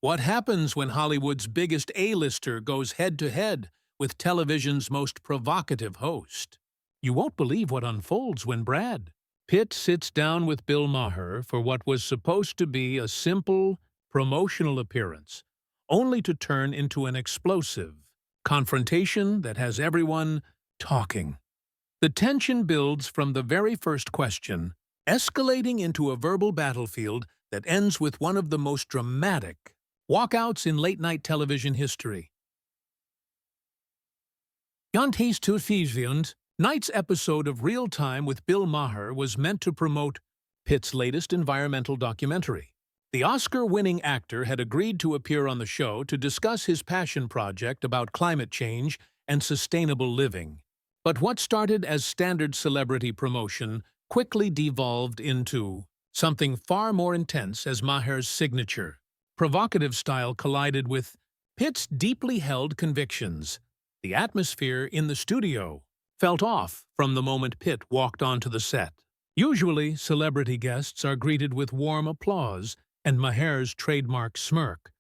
What happens when Hollywood's biggest A-lister goes head-to-head with television's most provocative host? You won't believe what unfolds when Brad Pitt sits down with Bill Maher for what was supposed to be a simple, promotional appearance, only to turn into an explosive confrontation that has everyone talking. The tension builds from the very first question, escalating into a verbal battlefield that ends with one of the most dramatic walkouts in late-night television history. Jan Night's episode of Real Time with Bill Maher was meant to promote Pitt's latest environmental documentary. The Oscar-winning actor had agreed to appear on the show to discuss his passion project about climate change and sustainable living. But what started as standard celebrity promotion quickly devolved into something far more intense as Maher's signature. Provocative style collided with Pitt's deeply held convictions. The atmosphere in the studio felt off from the moment Pitt walked onto the set. Usually, celebrity guests are greeted with warm applause and Maher's trademark smirk.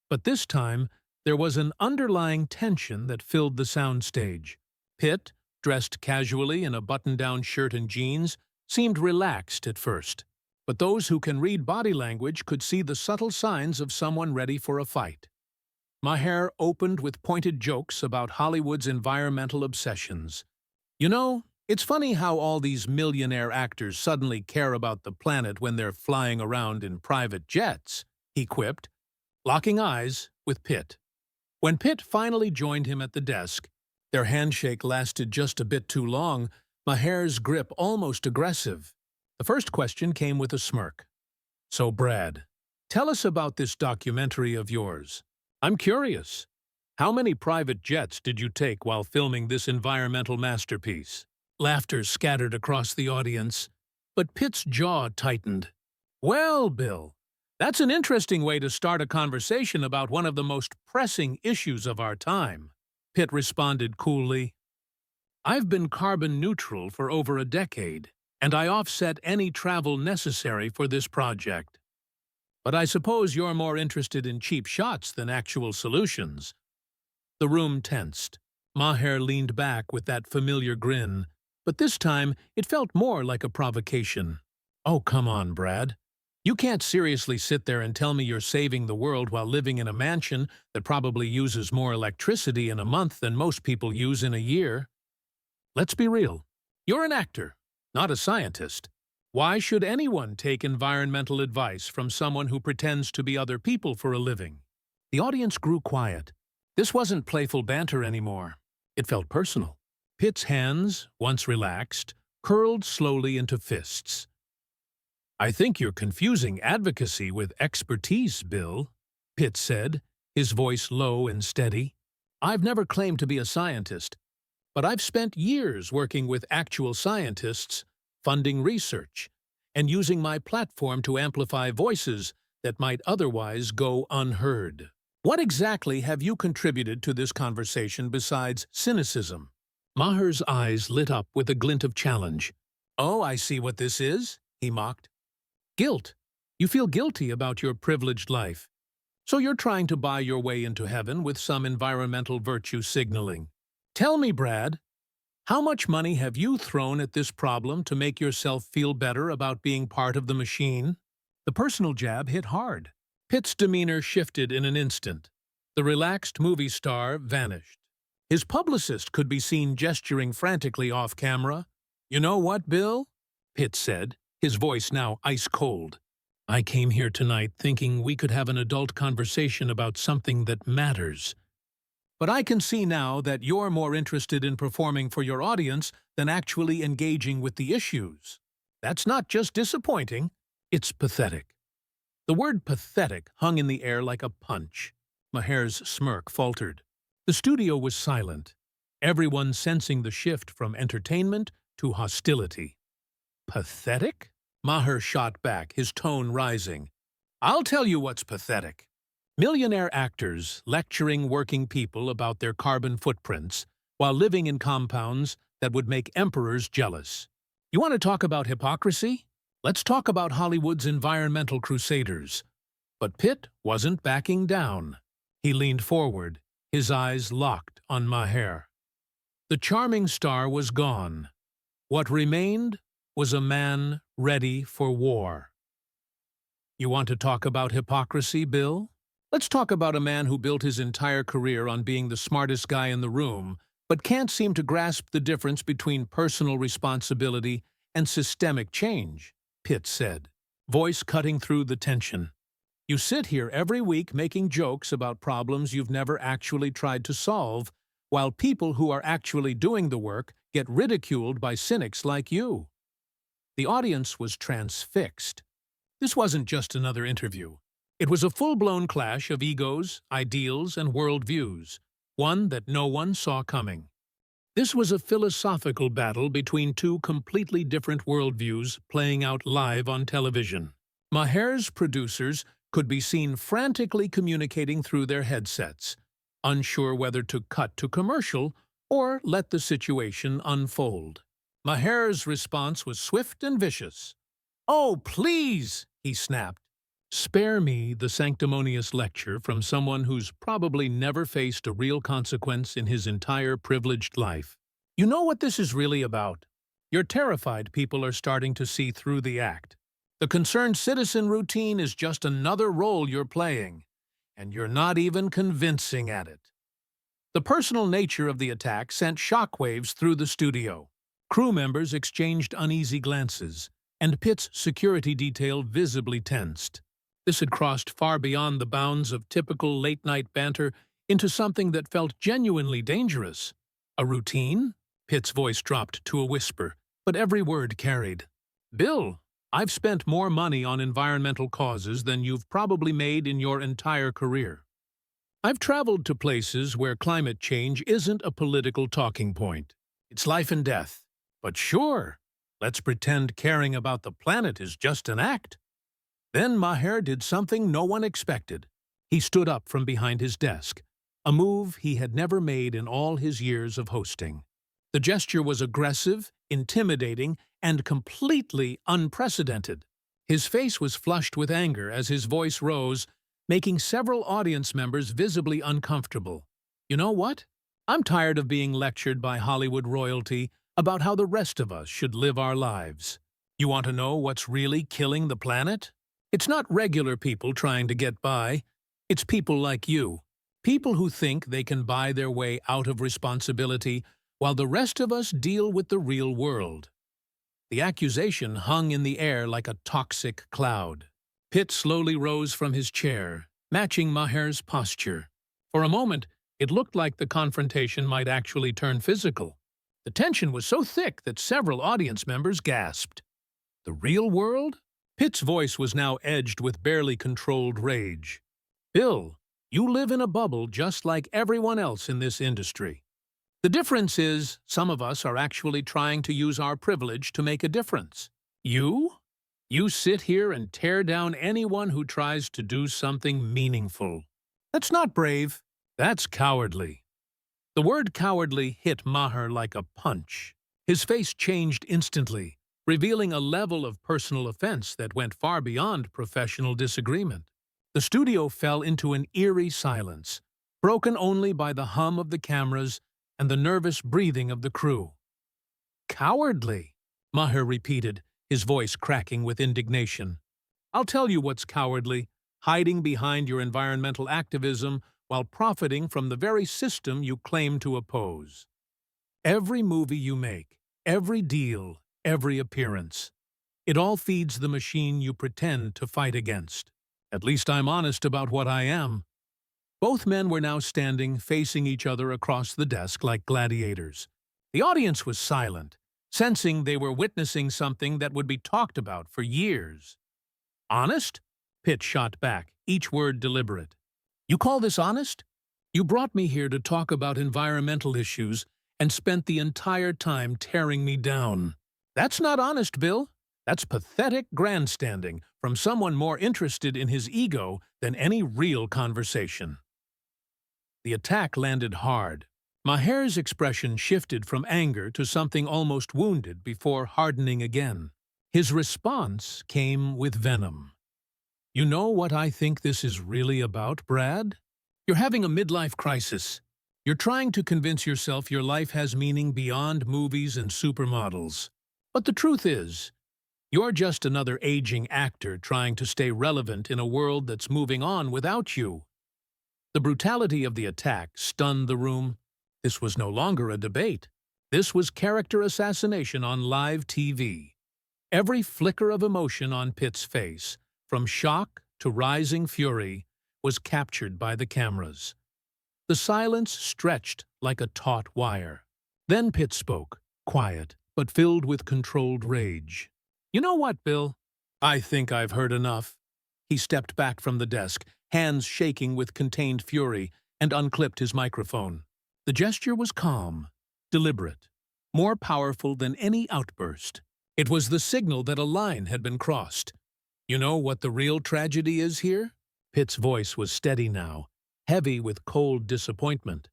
But this time, there was an underlying tension that filled the soundstage. Pitt, dressed casually in a button-down shirt and jeans, seemed relaxed at first. But those who can read body language could see the subtle signs of someone ready for a fight. Maher opened with pointed jokes about Hollywood's environmental obsessions. You know, it's funny how all these millionaire actors suddenly care about the planet when they're flying around in private jets, he quipped, locking eyes with Pitt. When Pitt finally joined him at the desk, their handshake lasted just a bit too long, Maher's grip almost aggressive. The first question came with a smirk. So, Brad, tell us about this documentary of yours. I'm curious. How many private jets did you take while filming this environmental masterpiece? Laughter scattered across the audience, but Pitt's jaw tightened. Well, Bill, that's an interesting way to start a conversation about one of the most pressing issues of our time. Pitt responded coolly. I've been carbon neutral for over a decade, and I offset any travel necessary for this project. But I suppose you're more interested in cheap shots than actual solutions. The room tensed. Maher leaned back with that familiar grin, but this time it felt more like a provocation. Oh, come on, Brad. You can't seriously sit there and tell me you're saving the world while living in a mansion that probably uses more electricity in a month than most people use in a year. Let's be real. You're an actor, not a scientist. Why should anyone take environmental advice from someone who pretends to be other people for a living? The audience grew quiet. This wasn't playful banter anymore. It felt personal. Pitt's hands, once relaxed, curled slowly into fists. I think you're confusing advocacy with expertise, Bill, Pitt said, his voice low and steady. I've never claimed to be a scientist, but I've spent years working with actual scientists, funding research, and using my platform to amplify voices that might otherwise go unheard. What exactly have you contributed to this conversation besides cynicism? Maher's eyes lit up with a glint of challenge. Oh, I see what this is, he mocked. Guilt. You feel guilty about your privileged life. So you're trying to buy your way into heaven with some environmental virtue signaling. Tell me, Brad, how much money have you thrown at this problem to make yourself feel better about being part of the machine? The personal jab hit hard. Pitt's demeanor shifted in an instant. The relaxed movie star vanished. His publicist could be seen gesturing frantically off-camera. You know what, Bill? Pitt said, his voice now ice-cold. I came here tonight thinking we could have an adult conversation about something that matters. But I can see now that you're more interested in performing for your audience than actually engaging with the issues. That's not just disappointing, it's pathetic. The word pathetic hung in the air like a punch. Maher's smirk faltered. The studio was silent, everyone sensing the shift from entertainment to hostility. Pathetic? Maher shot back, his tone rising. I'll tell you what's pathetic. Millionaire actors lecturing working people about their carbon footprints while living in compounds that would make emperors jealous. You want to talk about hypocrisy? Let's talk about Hollywood's environmental crusaders. But Pitt wasn't backing down. He leaned forward, his eyes locked on Maher. The charming star was gone. What remained was a man ready for war. You want to talk about hypocrisy, Bill? Let's talk about a man who built his entire career on being the smartest guy in the room, but can't seem to grasp the difference between personal responsibility and systemic change, Pitt said, voice cutting through the tension. You sit here every week making jokes about problems you've never actually tried to solve, while people who are actually doing the work get ridiculed by cynics like you. The audience was transfixed. This wasn't just another interview. It was a full-blown clash of egos, ideals, and worldviews, one that no one saw coming. This was a philosophical battle between two completely different worldviews playing out live on television. Maher's producers could be seen frantically communicating through their headsets, unsure whether to cut to commercial or let the situation unfold. Maher's response was swift and vicious. "Oh, please!" he snapped. "Spare me the sanctimonious lecture from someone who's probably never faced a real consequence in his entire privileged life. You know what this is really about? You're terrified people are starting to see through the act. The concerned citizen routine is just another role you're playing, and you're not even convincing at it." The personal nature of the attack sent shockwaves through the studio. Crew members exchanged uneasy glances, and Pitt's security detail visibly tensed. This had crossed far beyond the bounds of typical late-night banter into something that felt genuinely dangerous. "A routine?" Pitt's voice dropped to a whisper, but every word carried. "Bill, I've spent more money on environmental causes than you've probably made in your entire career. I've traveled to places where climate change isn't a political talking point. It's life and death. But sure, let's pretend caring about the planet is just an act." Then Maher did something no one expected. He stood up from behind his desk, a move he had never made in all his years of hosting. The gesture was aggressive, intimidating, and completely unprecedented. His face was flushed with anger as his voice rose, making several audience members visibly uncomfortable. "You know what? I'm tired of being lectured by Hollywood royalty about how the rest of us should live our lives. You want to know what's really killing the planet? It's not regular people trying to get by. It's people like you. People who think they can buy their way out of responsibility while the rest of us deal with the real world." The accusation hung in the air like a toxic cloud. Pitt slowly rose from his chair, matching Maher's posture. For a moment, it looked like the confrontation might actually turn physical. The tension was so thick that several audience members gasped. "The real world?" Pitt's voice was now edged with barely controlled rage. "Bill, you live in a bubble just like everyone else in this industry. The difference is, some of us are actually trying to use our privilege to make a difference. You? You sit here and tear down anyone who tries to do something meaningful. That's not brave. That's cowardly." The word cowardly hit Maher like a punch. His face changed instantly, revealing a level of personal offense that went far beyond professional disagreement. The studio fell into an eerie silence, broken only by the hum of the cameras and the nervous breathing of the crew. "Cowardly," Maher repeated, his voice cracking with indignation. "I'll tell you what's cowardly, hiding behind your environmental activism while profiting from the very system you claim to oppose. Every movie you make, every deal, every appearance, it all feeds the machine you pretend to fight against. At least I'm honest about what I am." Both men were now standing, facing each other across the desk like gladiators. The audience was silent, sensing they were witnessing something that would be talked about for years. "Honest?" Pitt shot back, each word deliberate. "You call this honest? You brought me here to talk about environmental issues and spent the entire time tearing me down. That's not honest, Bill. That's pathetic grandstanding from someone more interested in his ego than any real conversation." The attack landed hard. Maher's expression shifted from anger to something almost wounded before hardening again. His response came with venom. You know what I think this is really about, Brad? You're having a midlife crisis. You're trying to convince yourself your life has meaning beyond movies and supermodels. But the truth is, you're just another aging actor trying to stay relevant in a world that's moving on without you. The brutality of the attack stunned the room. This was no longer a debate. This was character assassination on live TV. Every flicker of emotion on Pitt's face, from shock to rising fury, was captured by the cameras. The silence stretched like a taut wire. Then Pitt spoke, quiet, but filled with controlled rage. "You know what, Bill? I think I've heard enough." He stepped back from the desk, hands shaking with contained fury, and unclipped his microphone. The gesture was calm, deliberate, more powerful than any outburst. It was the signal that a line had been crossed. "You know what the real tragedy is here?" Pitt's voice was steady now, heavy with cold disappointment.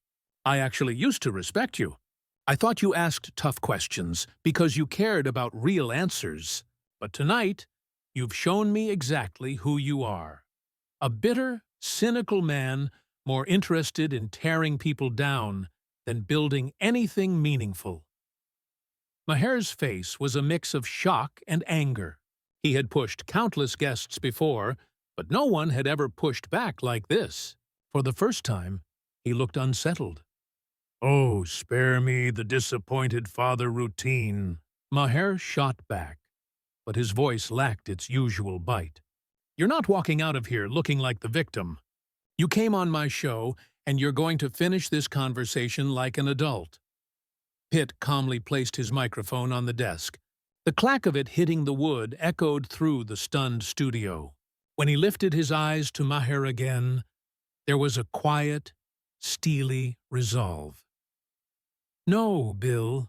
"I actually used to respect you. I thought you asked tough questions because you cared about real answers. But tonight, you've shown me exactly who you are. A bitter, cynical man more interested in tearing people down than building anything meaningful." Maher's face was a mix of shock and anger. He had pushed countless guests before, but no one had ever pushed back like this. For the first time, he looked unsettled. "Oh, spare me the disappointed father routine." Maher shot back, but his voice lacked its usual bite. "You're not walking out of here looking like the victim. You came on my show, and you're going to finish this conversation like an adult." Pitt calmly placed his microphone on the desk. The clack of it hitting the wood echoed through the stunned studio. When he lifted his eyes to Maher again, there was a quiet, steely resolve. "No, Bill,"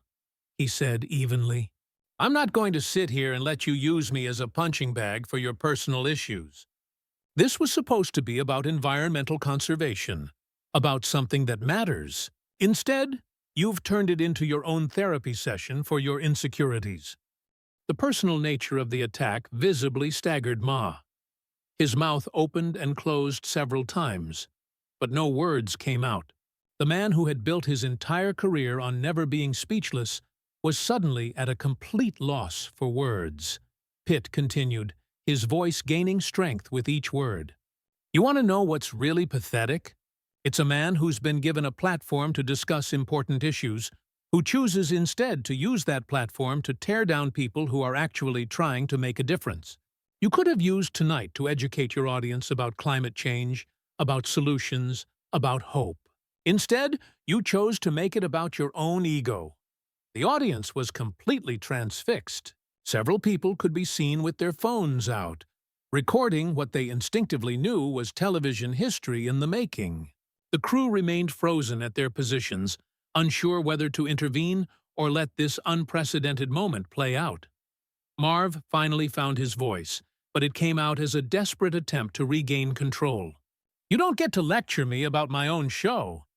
he said evenly. "I'm not going to sit here and let you use me as a punching bag for your personal issues. This was supposed to be about environmental conservation, about something that matters. Instead, you've turned it into your own therapy session for your insecurities." The personal nature of the attack visibly staggered Ma. His mouth opened and closed several times, but no words came out. The man who had built his entire career on never being speechless was suddenly at a complete loss for words. Pitt continued, his voice gaining strength with each word. "You want to know what's really pathetic? It's a man who's been given a platform to discuss important issues, who chooses instead to use that platform to tear down people who are actually trying to make a difference. You could have used tonight to educate your audience about climate change, about solutions, about hope. Instead, you chose to make it about your own ego." The audience was completely transfixed. Several people could be seen with their phones out, recording what they instinctively knew was television history in the making. The crew remained frozen at their positions, unsure whether to intervene or let this unprecedented moment play out. Marv finally found his voice, but it came out as a desperate attempt to regain control. "You don't get to lecture me about my own show."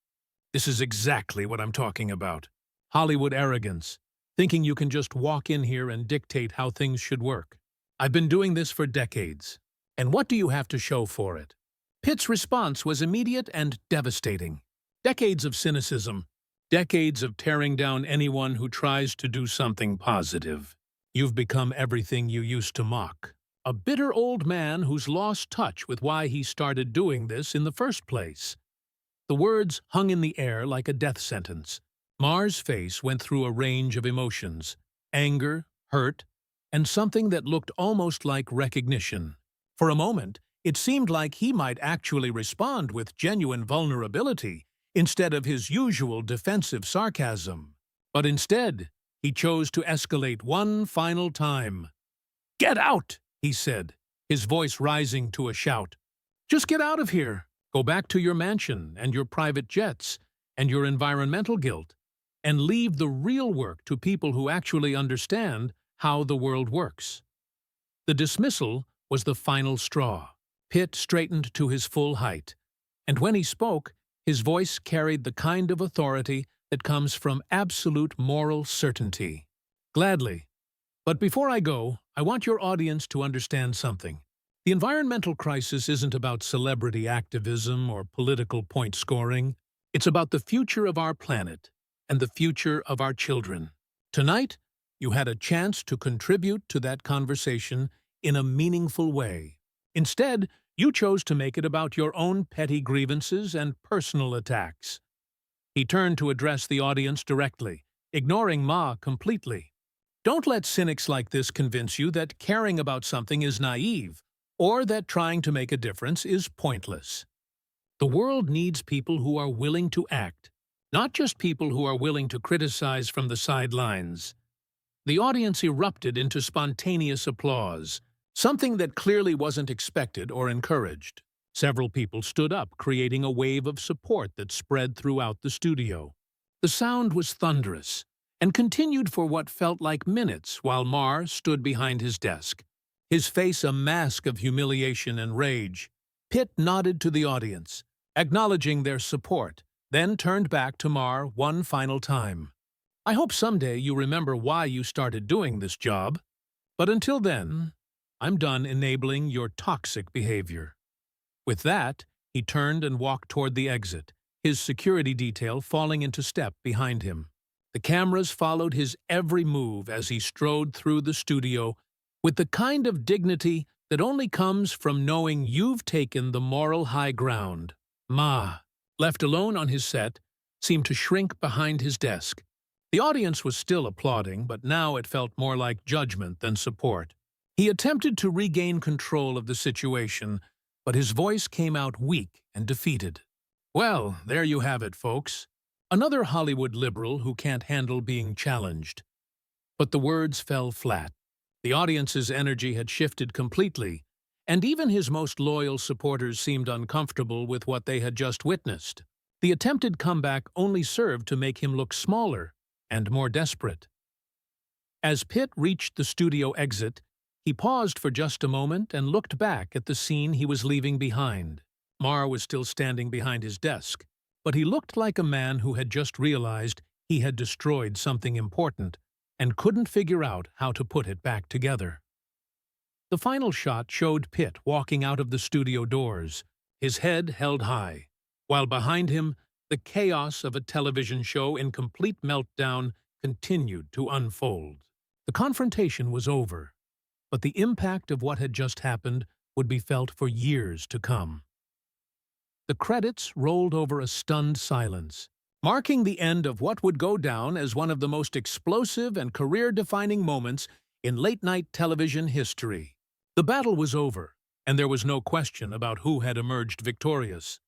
"This is exactly what I'm talking about. Hollywood arrogance, thinking you can just walk in here and dictate how things should work. I've been doing this for decades. And what do you have to show for it?" Pitt's response was immediate and devastating. Decades of cynicism, decades of tearing down anyone who tries to do something positive. You've become everything you used to mock. A bitter old man who's lost touch with why he started doing this in the first place. The words hung in the air like a death sentence. Maher's face went through a range of emotions: anger, hurt, and something that looked almost like recognition. For a moment, it seemed like he might actually respond with genuine vulnerability instead of his usual defensive sarcasm. But instead, he chose to escalate one final time. "Get out!" he said, his voice rising to a shout. "Just get out of here. Go back to your mansion and your private jets and your environmental guilt, and leave the real work to people who actually understand how the world works." The dismissal was the final straw. Pitt straightened to his full height, and when he spoke, his voice carried the kind of authority that comes from absolute moral certainty. "Gladly. But before I go, I want your audience to understand something. The environmental crisis isn't about celebrity activism or political point scoring. It's about the future of our planet and the future of our children. Tonight, you had a chance to contribute to that conversation in a meaningful way. Instead, you chose to make it about your own petty grievances and personal attacks. He turned to address the audience directly, ignoring Ma completely. Don't let cynics like this convince you that caring about something is naive, or that trying to make a difference is pointless. The world needs people who are willing to act, not just people who are willing to criticize from the sidelines. The audience erupted into spontaneous applause, something that clearly wasn't expected or encouraged. Several people stood up, creating a wave of support that spread throughout the studio. The sound was thunderous, and continued for what felt like minutes while Maher stood behind his desk, his face a mask of humiliation and rage. Pitt nodded to the audience, acknowledging their support, then turned back to Maher one final time. I hope someday you remember why you started doing this job, but until then, I'm done enabling your toxic behavior. With that, he turned and walked toward the exit, his security detail falling into step behind him. The cameras followed his every move as he strode through the studio with the kind of dignity that only comes from knowing you've taken the moral high ground. Ma, left alone on his set, seemed to shrink behind his desk. The audience was still applauding, but now it felt more like judgment than support. He attempted to regain control of the situation, but his voice came out weak and defeated. Well, there you have it, folks. Another Hollywood liberal who can't handle being challenged. But the words fell flat. The audience's energy had shifted completely, and even his most loyal supporters seemed uncomfortable with what they had just witnessed. The attempted comeback only served to make him look smaller and more desperate. As Pitt reached the studio exit, he paused for just a moment and looked back at the scene he was leaving behind. Maher was still standing behind his desk, but he looked like a man who had just realized he had destroyed something important and couldn't figure out how to put it back together. The final shot showed Pitt walking out of the studio doors, his head held high, while behind him, the chaos of a television show in complete meltdown continued to unfold. The confrontation was over, but the impact of what had just happened would be felt for years to come. The credits rolled over a stunned silence, marking the end of what would go down as one of the most explosive and career-defining moments in late-night television history. The battle was over, and there was no question about who had emerged victorious.